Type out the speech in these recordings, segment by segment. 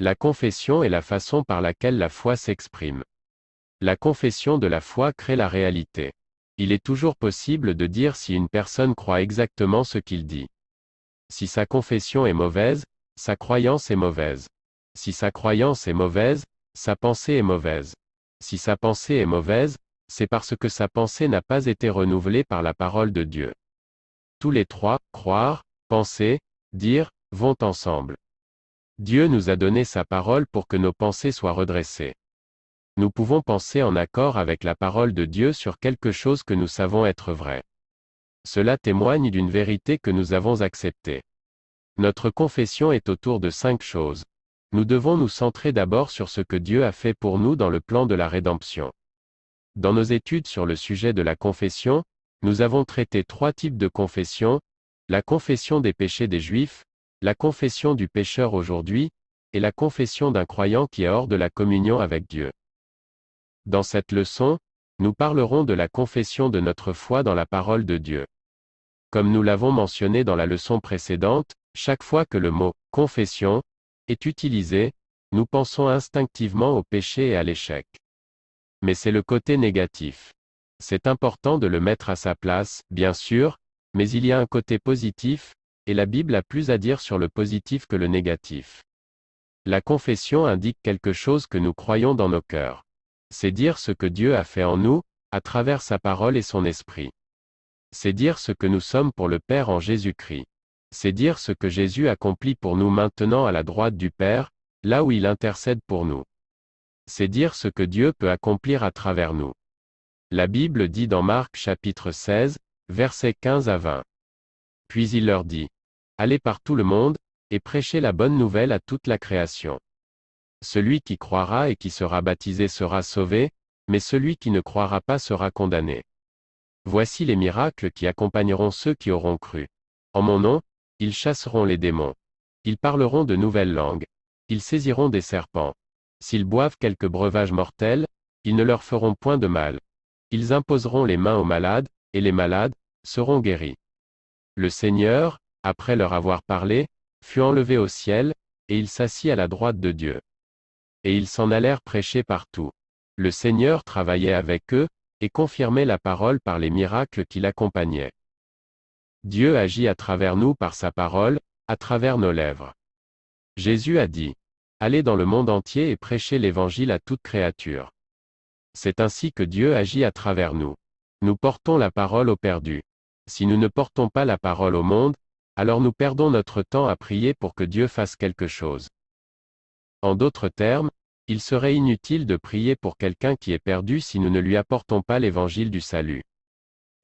La confession est la façon par laquelle la foi s'exprime. La confession de la foi crée la réalité. Il est toujours possible de dire si une personne croit exactement ce qu'il dit. Si sa confession est mauvaise, sa croyance est mauvaise. Si sa croyance est mauvaise, sa pensée est mauvaise. Si sa pensée est mauvaise, c'est parce que sa pensée n'a pas été renouvelée par la parole de Dieu. Tous les trois, croire, penser, dire, vont ensemble. Dieu nous a donné sa parole pour que nos pensées soient redressées. Nous pouvons penser en accord avec la parole de Dieu sur quelque chose que nous savons être vrai. Cela témoigne d'une vérité que nous avons acceptée. Notre confession est autour de 5 choses. Nous devons nous centrer d'abord sur ce que Dieu a fait pour nous dans le plan de la rédemption. Dans nos études sur le sujet de la confession, nous avons traité 3 types de confession, la confession des péchés des Juifs, la confession du pécheur aujourd'hui, et la confession d'un croyant qui est hors de la communion avec Dieu. Dans cette leçon, nous parlerons de la confession de notre foi dans la parole de Dieu. Comme nous l'avons mentionné dans la leçon précédente, chaque fois que le mot « confession » est utilisé, nous pensons instinctivement au péché et à l'échec. Mais c'est le côté négatif. C'est important de le mettre à sa place, bien sûr, mais il y a un côté positif, et la Bible a plus à dire sur le positif que le négatif. La confession indique quelque chose que nous croyons dans nos cœurs. C'est dire ce que Dieu a fait en nous, à travers sa parole et son esprit. C'est dire ce que nous sommes pour le Père en Jésus-Christ. C'est dire ce que Jésus accomplit pour nous maintenant à la droite du Père, là où il intercède pour nous. C'est dire ce que Dieu peut accomplir à travers nous. La Bible dit dans Marc chapitre 16, versets 15 à 20. Puis il leur dit: Allez par tout le monde, et prêchez la bonne nouvelle à toute la création. Celui qui croira et qui sera baptisé sera sauvé, mais celui qui ne croira pas sera condamné. Voici les miracles qui accompagneront ceux qui auront cru. En mon nom, ils chasseront les démons. Ils parleront de nouvelles langues. Ils saisiront des serpents. S'ils boivent quelque breuvage mortel, ils ne leur feront point de mal. Ils imposeront les mains aux malades, et les malades seront guéris. Le Seigneur, après leur avoir parlé, fut enlevé au ciel, et il s'assit à la droite de Dieu. Et ils s'en allèrent prêcher partout. Le Seigneur travaillait avec eux, et confirmait la parole par les miracles qui l'accompagnaient. Dieu agit à travers nous par sa parole, à travers nos lèvres. Jésus a dit: Allez dans le monde entier et prêchez l'évangile à toute créature. C'est ainsi que Dieu agit à travers nous. Nous portons la parole aux perdus. Si nous ne portons pas la parole au monde, alors nous perdons notre temps à prier pour que Dieu fasse quelque chose. En d'autres termes, il serait inutile de prier pour quelqu'un qui est perdu si nous ne lui apportons pas l'évangile du salut.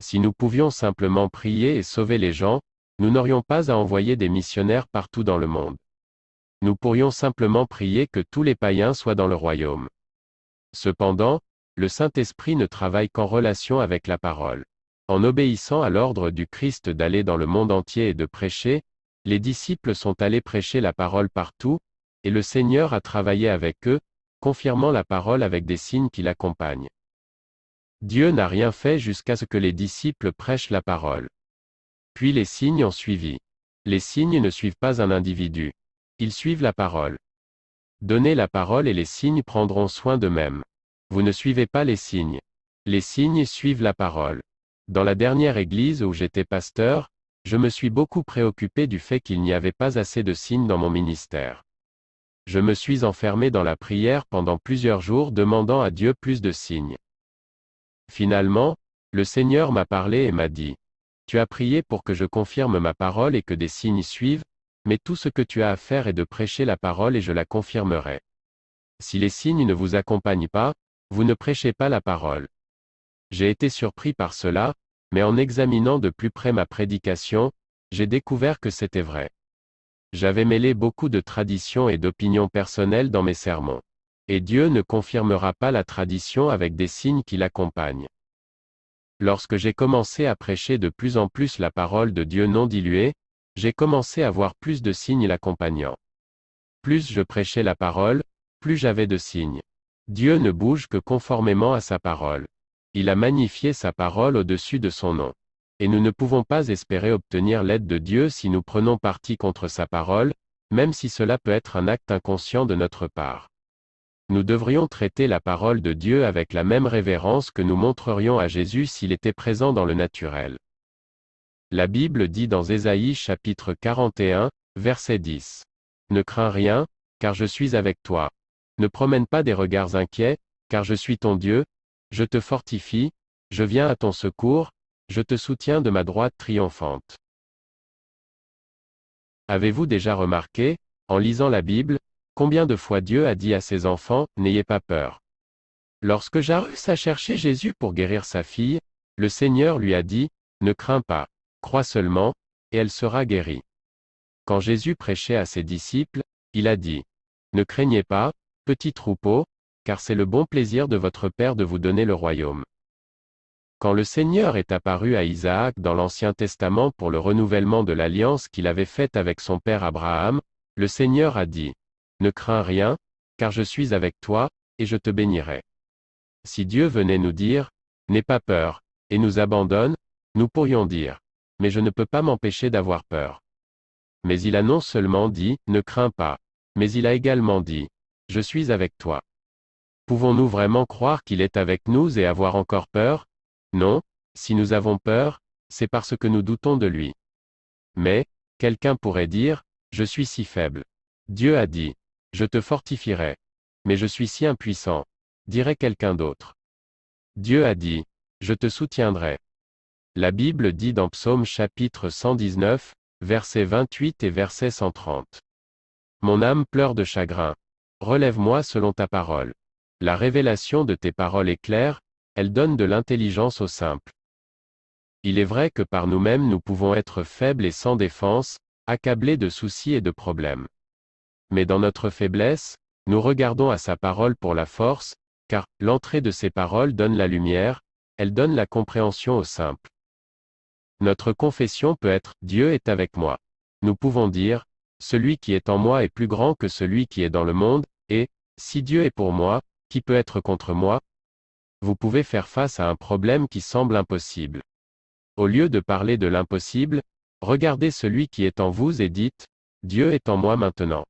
Si nous pouvions simplement prier et sauver les gens, nous n'aurions pas à envoyer des missionnaires partout dans le monde. Nous pourrions simplement prier que tous les païens soient dans le royaume. Cependant, le Saint-Esprit ne travaille qu'en relation avec la parole. En obéissant à l'ordre du Christ d'aller dans le monde entier et de prêcher, les disciples sont allés prêcher la parole partout, et le Seigneur a travaillé avec eux, confirmant la parole avec des signes qui l'accompagnent. Dieu n'a rien fait jusqu'à ce que les disciples prêchent la parole. Puis les signes ont suivi. Les signes ne suivent pas un individu. Ils suivent la parole. Donnez la parole et les signes prendront soin d'eux-mêmes. Vous ne suivez pas les signes. Les signes suivent la parole. Dans la dernière église où j'étais pasteur, je me suis beaucoup préoccupé du fait qu'il n'y avait pas assez de signes dans mon ministère. Je me suis enfermé dans la prière pendant plusieurs jours demandant à Dieu plus de signes. Finalement, le Seigneur m'a parlé et m'a dit: Tu as prié pour que je confirme ma parole et que des signes suivent, mais tout ce que tu as à faire est de prêcher la parole et je la confirmerai. Si les signes ne vous accompagnent pas, vous ne prêchez pas la parole. J'ai été surpris par cela, mais en examinant de plus près ma prédication, j'ai découvert que c'était vrai. J'avais mêlé beaucoup de traditions et d'opinions personnelles dans mes sermons. Et Dieu ne confirmera pas la tradition avec des signes qui l'accompagnent. Lorsque j'ai commencé à prêcher de plus en plus la parole de Dieu non diluée, j'ai commencé à voir plus de signes l'accompagnant. Plus je prêchais la parole, plus j'avais de signes. Dieu ne bouge que conformément à sa parole. Il a magnifié sa parole au-dessus de son nom. Et nous ne pouvons pas espérer obtenir l'aide de Dieu si nous prenons parti contre sa parole, même si cela peut être un acte inconscient de notre part. Nous devrions traiter la parole de Dieu avec la même révérence que nous montrerions à Jésus s'il était présent dans le naturel. La Bible dit dans Ésaïe chapitre 41, verset 10. Ne crains rien, car je suis avec toi. Ne promène pas des regards inquiets, car je suis ton Dieu, je te fortifie, je viens à ton secours, je te soutiens de ma droite triomphante. Avez-vous déjà remarqué, en lisant la Bible, combien de fois Dieu a dit à ses enfants, « N'ayez pas peur ». Lorsque Jairus a cherché Jésus pour guérir sa fille, le Seigneur lui a dit, « Ne crains pas, crois seulement, et elle sera guérie ». Quand Jésus prêchait à ses disciples, il a dit, « Ne craignez pas, petit troupeau, car c'est le bon plaisir de votre Père de vous donner le royaume ». Quand le Seigneur est apparu à Isaac dans l'Ancien Testament pour le renouvellement de l'alliance qu'il avait faite avec son père Abraham, le Seigneur a dit, « Ne crains rien, car je suis avec toi, et je te bénirai ». Si Dieu venait nous dire, « N'aie pas peur », et nous abandonne, nous pourrions dire, « Mais je ne peux pas m'empêcher d'avoir peur ». Mais il a non seulement dit, « Ne crains pas », mais il a également dit, « Je suis avec toi ». Pouvons-nous vraiment croire qu'il est avec nous et avoir encore peur? Non, si nous avons peur, c'est parce que nous doutons de lui. Mais, quelqu'un pourrait dire, « Je suis si faible. Dieu a dit, « Je te fortifierai. » Mais je suis si impuissant. Dirait quelqu'un d'autre. Dieu a dit, « Je te soutiendrai. » La Bible dit dans Psaume chapitre 119, versets 28 et verset 130. Mon âme pleure de chagrin. Relève-moi selon ta parole. La révélation de tes paroles est claire, elle donne de l'intelligence aux simples. Il est vrai que par nous-mêmes nous pouvons être faibles et sans défense, accablés de soucis et de problèmes. Mais dans notre faiblesse, nous regardons à sa parole pour la force, car l'entrée de ses paroles donne la lumière, elle donne la compréhension aux simples. Notre confession peut être « Dieu est avec moi ». Nous pouvons dire « Celui qui est en moi est plus grand que celui qui est dans le monde », et « Si Dieu est pour moi, qui peut être contre moi ?» Vous pouvez faire face à un problème qui semble impossible. Au lieu de parler de l'impossible, regardez celui qui est en vous et dites « Dieu est en moi maintenant ».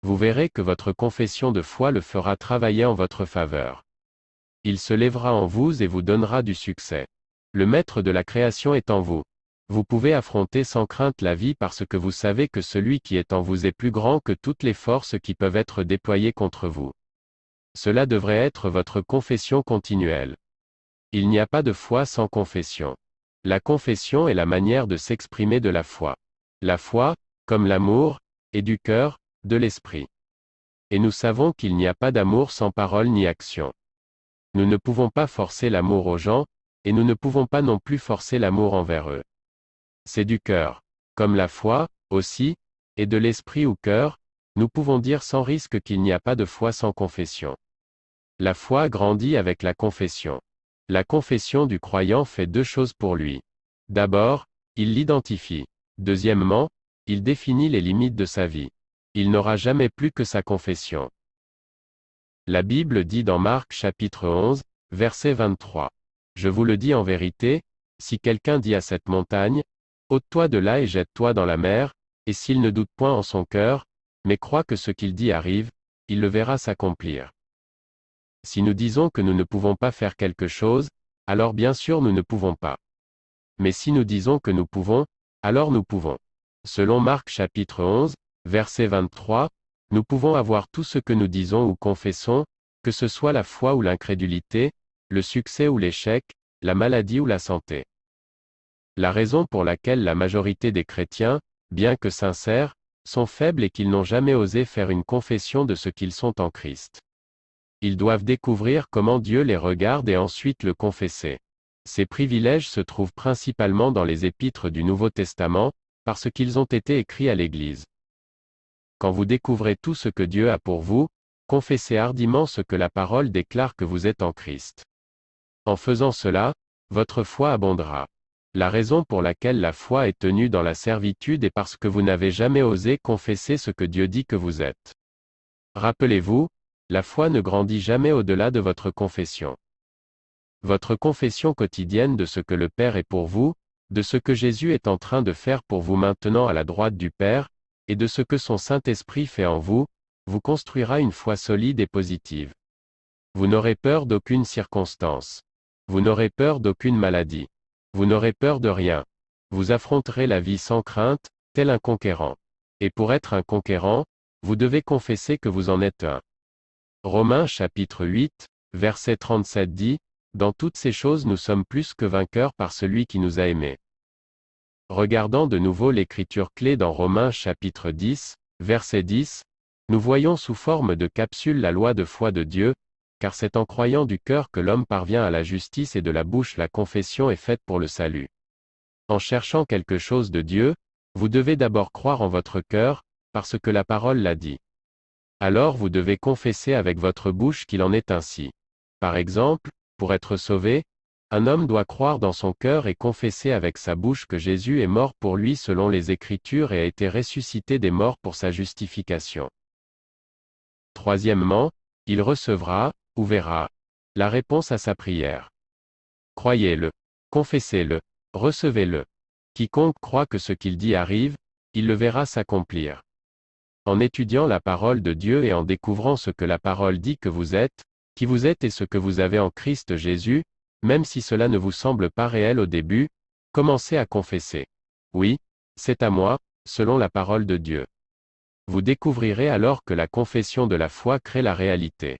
Vous verrez que votre confession de foi le fera travailler en votre faveur. Il se lèvera en vous et vous donnera du succès. Le maître de la création est en vous. Vous pouvez affronter sans crainte la vie parce que vous savez que celui qui est en vous est plus grand que toutes les forces qui peuvent être déployées contre vous. Cela devrait être votre confession continuelle. Il n'y a pas de foi sans confession. La confession est la manière de s'exprimer de la foi. La foi, comme l'amour, est du cœur, de l'esprit. Et nous savons qu'il n'y a pas d'amour sans parole ni action. Nous ne pouvons pas forcer l'amour aux gens, et nous ne pouvons pas non plus forcer l'amour envers eux. C'est du cœur. Comme la foi, aussi, et de l'esprit ou cœur, nous pouvons dire sans risque qu'il n'y a pas de foi sans confession. La foi grandit avec la confession. La confession du croyant fait deux choses pour lui. D'abord, il l'identifie. Deuxièmement, il définit les limites de sa vie. Il n'aura jamais plus que sa confession. La Bible dit dans Marc chapitre 11, verset 23. Je vous le dis en vérité, si quelqu'un dit à cette montagne, ôte-toi de là et jette-toi dans la mer, et s'il ne doute point en son cœur, mais croit que ce qu'il dit arrive, il le verra s'accomplir. Si nous disons que nous ne pouvons pas faire quelque chose, alors bien sûr nous ne pouvons pas. Mais si nous disons que nous pouvons, alors nous pouvons. Selon Marc chapitre 11, verset 23, nous pouvons avoir tout ce que nous disons ou confessons, que ce soit la foi ou l'incrédulité, le succès ou l'échec, la maladie ou la santé. La raison pour laquelle la majorité des chrétiens, bien que sincères, sont faibles et qu'ils n'ont jamais osé faire une confession de ce qu'ils sont en Christ. Ils doivent découvrir comment Dieu les regarde et ensuite le confesser. Ces privilèges se trouvent principalement dans les épîtres du Nouveau Testament, parce qu'ils ont été écrits à l'Église. Quand vous découvrez tout ce que Dieu a pour vous, confessez hardiment ce que la parole déclare que vous êtes en Christ. En faisant cela, votre foi abondera. La raison pour laquelle la foi est tenue dans la servitude est parce que vous n'avez jamais osé confesser ce que Dieu dit que vous êtes. Rappelez-vous, la foi ne grandit jamais au-delà de votre confession. Votre confession quotidienne de ce que le Père est pour vous, de ce que Jésus est en train de faire pour vous maintenant à la droite du Père, et de ce que son Saint-Esprit fait en vous, vous construira une foi solide et positive. Vous n'aurez peur d'aucune circonstance. Vous n'aurez peur d'aucune maladie. Vous n'aurez peur de rien. Vous affronterez la vie sans crainte, tel un conquérant. Et pour être un conquérant, vous devez confesser que vous en êtes un. Romains chapitre 8, verset 37 dit, « Dans toutes ces choses nous sommes plus que vainqueurs par celui qui nous a aimés. » Regardant de nouveau l'écriture clé dans Romains chapitre 10, verset 10, nous voyons sous forme de capsule la loi de foi de Dieu, car c'est en croyant du cœur que l'homme parvient à la justice et de la bouche la confession est faite pour le salut. En cherchant quelque chose de Dieu, vous devez d'abord croire en votre cœur, parce que la parole l'a dit. Alors vous devez confesser avec votre bouche qu'il en est ainsi. Par exemple, pour être sauvé, un homme doit croire dans son cœur et confesser avec sa bouche que Jésus est mort pour lui selon les Écritures et a été ressuscité des morts pour sa justification. Troisièmement, il recevra, ou verra, la réponse à sa prière. Croyez-le. Confessez-le. Recevez-le. Quiconque croit que ce qu'il dit arrive, il le verra s'accomplir. En étudiant la parole de Dieu et en découvrant ce que la parole dit que vous êtes, qui vous êtes et ce que vous avez en Christ Jésus, même si cela ne vous semble pas réel au début, commencez à confesser. Oui, c'est à moi, selon la parole de Dieu. Vous découvrirez alors que la confession de la foi crée la réalité.